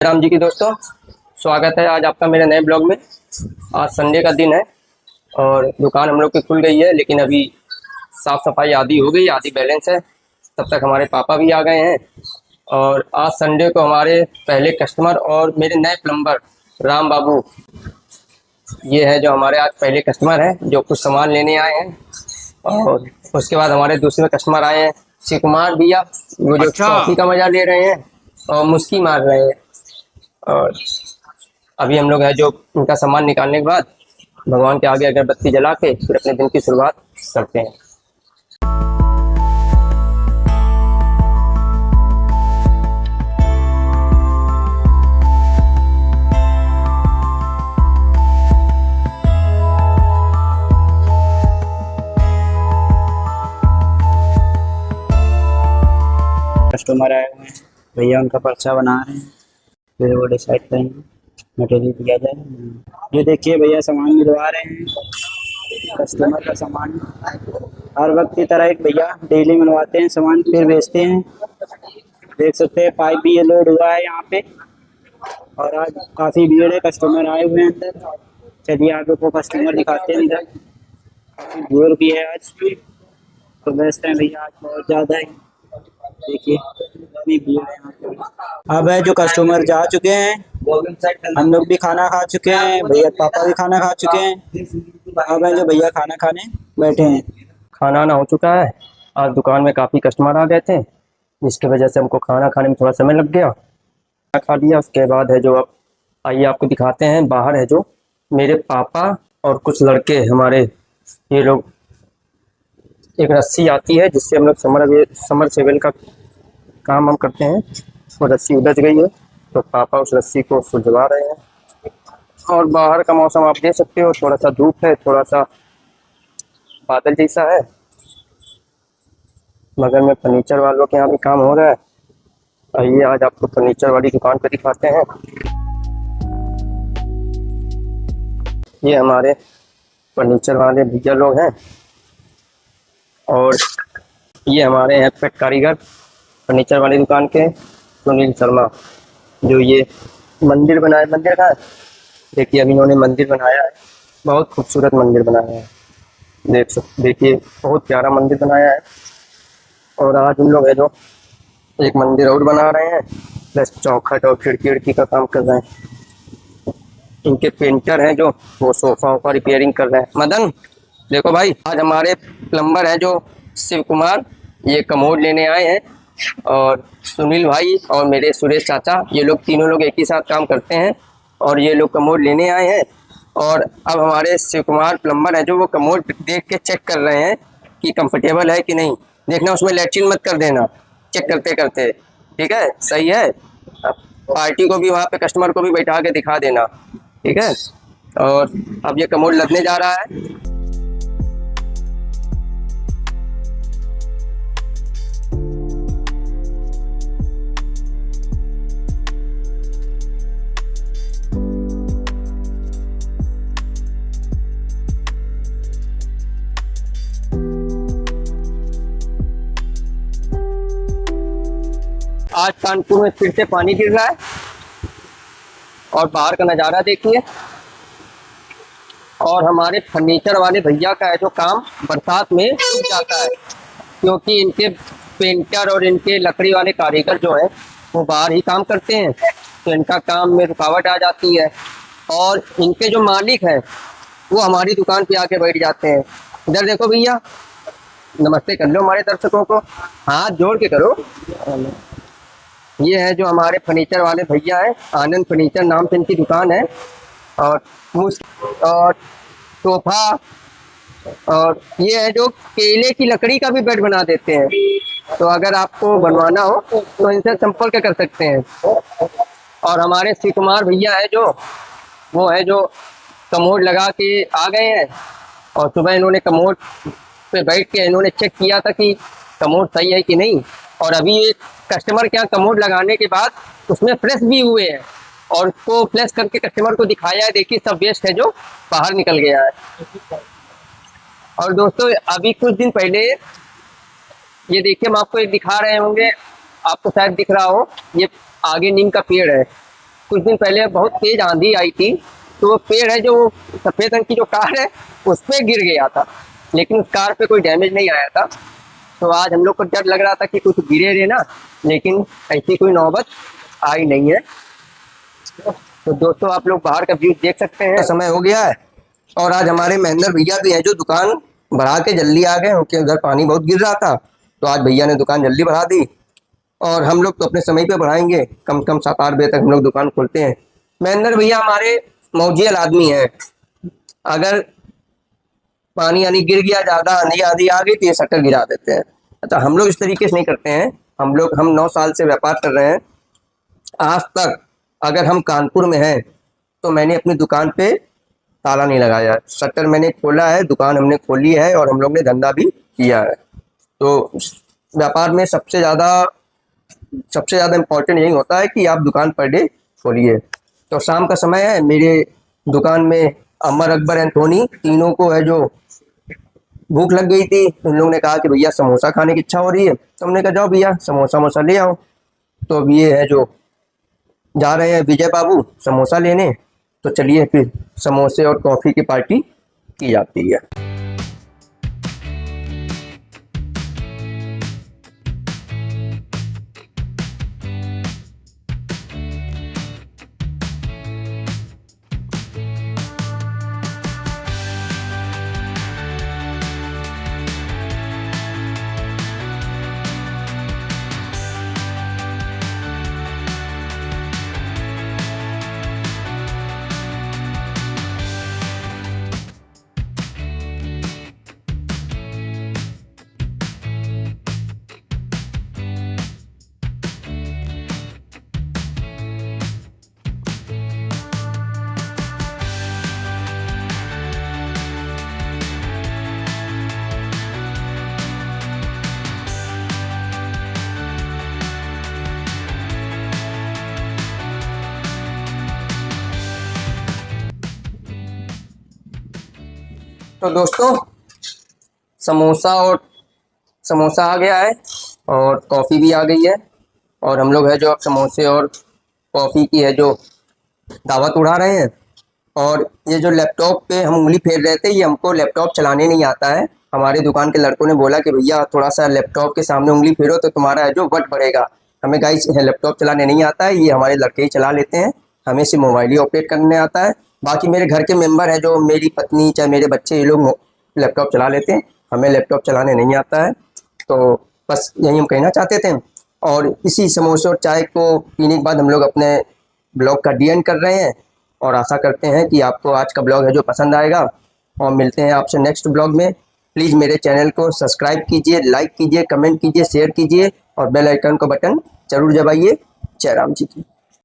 राम जी की दोस्तों, स्वागत है आज आपका मेरे नए ब्लॉग में। आज संडे का दिन है और दुकान हम लोग की खुल गई है, लेकिन अभी साफ़ सफाई आधी हो गई, आधी बैलेंस है। तब तक हमारे पापा भी आ गए हैं और आज संडे को हमारे पहले कस्टमर और मेरे नए प्लम्बर राम बाबू, ये है जो हमारे आज पहले कस्टमर हैं, जो कुछ सामान लेने आए हैं। और उसके बाद हमारे दूसरे कस्टमर आए हैं शिव कुमार भैया, वो जो कॉफ़ी का मजा ले रहे हैं और मुस्की मार रहे हैं। और अभी हम लोग है जो उनका सामान निकालने के बाद भगवान के आगे अगरबत्ती जला के फिर अपने दिन की शुरुआत करते हैं। कस्टमर आए हुए हैं, भैया उनका पर्चा बना रहे हैं, फिर वो डिसाइड करेंगे मटेरियल दिया जाए। ये देखिए भैया सामान मिलवा रहे हैं, कस्टमर का सामान हर वक्त की तरह एक भैया डेली मिलवाते हैं सामान फिर बेचते हैं। देख सकते हैं पाइप भी ये लोड हुआ है यहाँ पे और आज काफ़ी भीड़ है, कस्टमर आए हुए हैं अंदर। चलिए आगे को कस्टमर दिखाते हैं, इधर काफ़ी भीड़ भी है आज, तो बेचते हैं भैया आज बहुत ज़्यादा है। देखिए कितनी भीड़ है यहाँ पे। अब है जो कस्टमर जा चुके हैं, हम लोग भी खाना खा चुके हैं, भैया पापा भी खाना खा चुके हैं। अब है जो भैया खाना खाने बैठे हैं। खाना आना हो चुका है। आज दुकान में काफ़ी कस्टमर आ गए थे, जिसकी वजह से हमको खाना खाने में थोड़ा समय लग गया। खाना खा लिया, उसके बाद है जो अब आइए आपको दिखाते हैं। बाहर है जो मेरे पापा और कुछ लड़के हमारे, ये लोग एक रस्सी आती है जिससे हम लोग समर सेवल का काम हम करते हैं, वो रस्सी उलझ गई है तो पापा उस रस्सी को सुलझवा रहे हैं। और बाहर का मौसम आप देख सकते हो, थोड़ा सा धूप है, थोड़ा सा बादल जैसा है, मगर में फर्नीचर वालों के यहाँ भी काम हो रहा है। आइए आज आपको फर्नीचर वाली दुकान पर दिखाते हैं। ये हमारे फर्नीचर वाले भैया लोग हैं और ये हमारे हैं पेट कारीगर फर्नीचर वाली दुकान के सुनील शर्मा, जो ये मंदिर बनाया। मंदिर का देखिए, अभी इन्होंने मंदिर बनाया है, बहुत खूबसूरत मंदिर बनाया है। देखिए बहुत प्यारा मंदिर बनाया है। और आज हम लोग है जो एक मंदिर और बना रहे हैं, प्लस चौखट और खिड़की का काम कर रहे हैं। इनके पेंटर हैं जो वो सोफा वोफा रिपेयरिंग कर रहे हैं। मदन देखो भाई, आज हमारे प्लम्बर हैं जो शिव कुमार, ये कमोड लेने आए हैं। और सुनील भाई और मेरे सुरेश चाचा, ये लोग तीनों लोग एक ही साथ काम करते हैं और ये लोग कमोड लेने आए हैं। और अब हमारे शिव कुमार प्लम्बर है जो वो कमोड देख के चेक कर रहे हैं कि कंफर्टेबल है कि नहीं। देखना उसमें लैट्रिन मत कर देना चेक करते करते, ठीक है? सही है। अब पार्टी को भी वहाँ पे कस्टमर को भी बैठा के दिखा देना, ठीक है? और अब ये कमोड लगने जा रहा है। आज कानपुर में फिर से पानी गिर रहा है और बाहर का नज़ारा देखिए। और हमारे फर्नीचर वाले भैया का है जो काम बरसात में रुक जाता है, क्योंकि इनके पेंटर और इनके लकड़ी वाले कारीगर जो है वो बाहर ही काम करते हैं, तो इनका काम में रुकावट आ जाती है। और इनके जो मालिक हैं वो हमारी दुकान पे आके बैठ जाते हैं। इधर देखो भैया, नमस्ते कर लो हमारे दर्शकों को, हाथ जोड़ के करो। ये है जो हमारे फर्नीचर वाले भैया हैं, आनंद फर्नीचर नाम से इनकी दुकान है। और सोफा, और ये है जो केले की लकड़ी का भी बेड बना देते हैं, तो अगर आपको बनवाना हो तो इनसे संपर्क कर सकते हैं। और हमारे शिव कुमार भैया है जो वो है जो कमोड लगा के आ गए हैं और सुबह इन्होंने कमोड पे बैठ के इन्होंने चेक किया था कि कमोड सही है कि नहीं। और अभी एक कस्टमर के यहाँ कमोड लगाने के बाद उसमें फ्लैश भी हुए हैं और उसको फ्लैश करके कस्टमर को दिखाया है। देखिए सब वेस्ट है जो बाहर निकल गया है। और दोस्तों अभी कुछ दिन पहले ये देखिए, हम आपको एक दिखा रहे होंगे, आपको शायद दिख रहा हो, ये आगे नीम का पेड़ है। कुछ दिन पहले बहुत तेज आंधी आई थी, तो वो पेड़ है जो सफेद रंग की जो कार है उस पर गिर गया था, लेकिन उस कार पे कोई डैमेज नहीं आया था। तो आज हम लोग को डर लग रहा था कि कुछ गिरे रहे ना, लेकिन ऐसी कोई नौबत आई नहीं है। तो दोस्तों आप लोग बाहर का व्यू देख सकते हैं। समय हो गया है और आज हमारे महेंद्र भैया भी हैं जो दुकान बढ़ा के जल्दी आ गए, क्योंकि उधर पानी बहुत गिर रहा था। तो आज भैया ने दुकान जल्दी बढ़ा दी और हम लोग तो अपने समय पे बढ़ाएंगे, कम से कम 7-8 बजे तक हम लोग दुकान खोलते हैं। महेंद्र भैया हमारे मौजियल आदमी हैं, अगर पानी यानी गिर गया, ज़्यादा आंधी आधी आ गई तो ये शटर गिरा देते हैं। अच्छा, हम लोग इस तरीके से नहीं करते हैं। हम 9 साल से व्यापार कर रहे हैं। आज तक अगर हम कानपुर में हैं तो मैंने अपनी दुकान पे ताला नहीं लगाया, शटर मैंने खोला है, दुकान हमने खोली है और हम लोग ने धंधा भी किया है। तो व्यापार में सबसे ज़्यादा इम्पोर्टेंट यही होता है कि आप दुकान पर डे खोलिए। तो शाम का समय है, मेरे दुकान में अमर, अकबर, एंथोनी तीनों को है जो भूख लग गई थी। उन लोगों ने कहा कि भैया समोसा खाने की इच्छा हो रही है, तो हमने कहा जाओ भैया समोसा ले आओ। तो अब ये है जो जा रहे हैं विजय बाबू समोसा लेने, तो चलिए फिर समोसे और कॉफ़ी की पार्टी की जाती है। तो दोस्तों समोसा आ गया है और कॉफ़ी भी आ गई है, और हम लोग है जो अब समोसे और कॉफ़ी की है जो दावत उड़ा रहे हैं। और ये जो लैपटॉप पे हम उंगली फेर रहे थे, ये हमको लैपटॉप चलाने नहीं आता है। हमारे दुकान के लड़कों ने बोला कि भैया थोड़ा सा लैपटॉप के सामने उंगली फेरो तो तुम्हारा है जो वट बढ़ेगा। हमें गाइस लैपटॉप चलाने नहीं आता है, ये हमारे लड़के ही चला लेते हैं, हमें सिर्फ मोबाइल ही ऑपरेट करने आता है। बाकी मेरे घर के मेंबर है जो मेरी पत्नी चाहे मेरे बच्चे, ये लोग लैपटॉप चला लेते हैं, हमें लैपटॉप चलाने नहीं आता है। तो बस यही हम कहना चाहते थे। और इसी समोसे और चाय को पीने के बाद हम लोग अपने ब्लॉग का डी एंड कर रहे हैं, और आशा करते हैं कि आपको आज का ब्लॉग है जो पसंद आएगा। और मिलते हैं आपसे नेक्स्ट ब्लॉग में। प्लीज़ मेरे चैनल को सब्सक्राइब कीजिए, लाइक कीजिए, कमेंट कीजिए, शेयर कीजिए और बेल आइकन का बटन ज़रूर दबाइए। जय राम जी की।